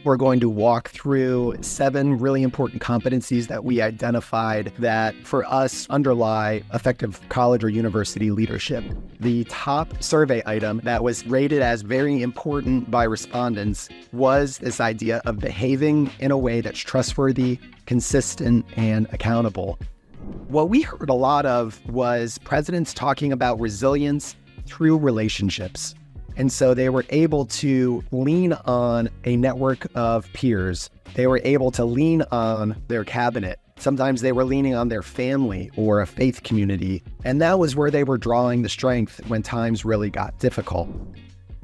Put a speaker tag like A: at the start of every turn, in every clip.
A: We're going to walk through 7 really important competencies that we identified that for us underlie effective college or university leadership. The top survey item that was rated as very important by respondents was this idea of behaving in a way that's trustworthy, consistent, and accountable. What we heard a lot of was presidents talking about resilience through relationships. And so they were able to lean on a network of peers. They were able to lean on their cabinet. Sometimes they were leaning on their family or a faith community. And that was where they were drawing the strength when times really got difficult.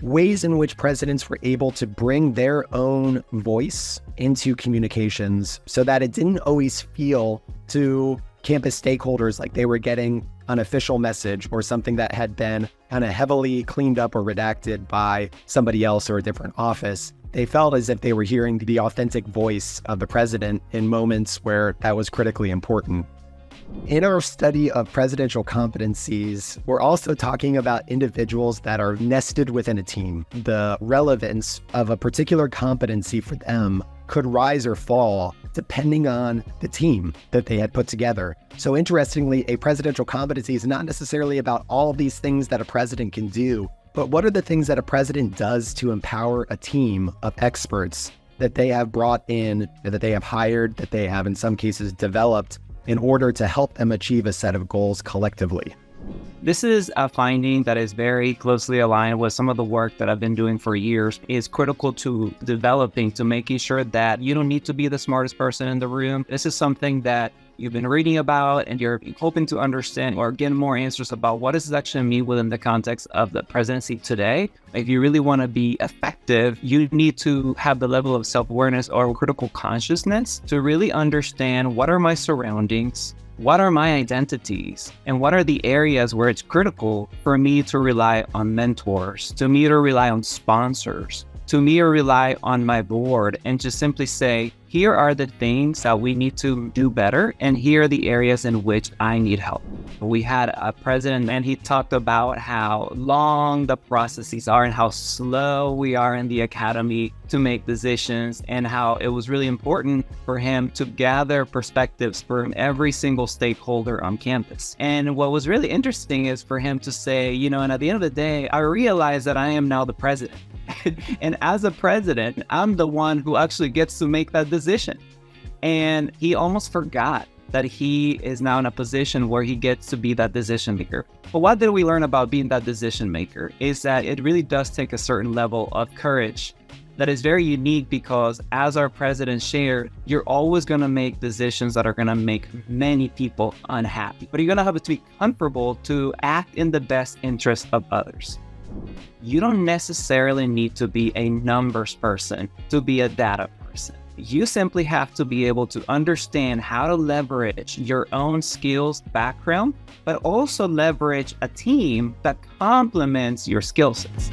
A: Ways in which presidents were able to bring their own voice into communications so that it didn't always feel to campus stakeholders like they were getting an official message or something that had been kind of heavily cleaned up or redacted by somebody else or a different office. They felt as if they were hearing the authentic voice of the president in moments where that was critically important. In our study of presidential competencies, we're also talking about individuals that are nested within a team. The relevance of a particular competency for them could rise or fall depending on the team that they had put together. So interestingly, a presidential competency is not necessarily about all of these things that a president can do, but what are the things that a president does to empower a team of experts that they have brought in, that they have hired, that they have in some cases developed in order to help them achieve a set of goals collectively.
B: This is a finding that is very closely aligned with some of the work that I've been doing for years. Is critical to developing, to making sure that you don't need to be the smartest person in the room. This is something that you've been reading about and you're hoping to understand or get more answers about what does this actually mean within the context of the presidency today. If you really want to be effective, you need to have the level of self-awareness or critical consciousness to really understand what are my surroundings, what are my identities, and what are the areas where it's critical for me to rely on mentors, to me to rely on sponsors, to me to rely on my board, and just simply say, here are the things that we need to do better, and here are the areas in which I need help. We had a president, and he talked about how long the processes are and how slow we are in the academy to make decisions, and how it was really important for him to gather perspectives from every single stakeholder on campus. And what was really interesting is for him to say, and at the end of the day, I realize that I am now the president. And as a president, I'm the one who actually gets to make that decision. And he almost forgot that he is now in a position where he gets to be that decision maker. But what did we learn about being that decision maker is that it really does take a certain level of courage that is very unique, because as our president shared, you're always going to make decisions that are going to make many people unhappy. But you're going to have to be comfortable to act in the best interest of others. You don't necessarily need to be a numbers person to be a data person. You simply have to be able to understand how to leverage your own skills background, but also leverage a team that complements your skill sets.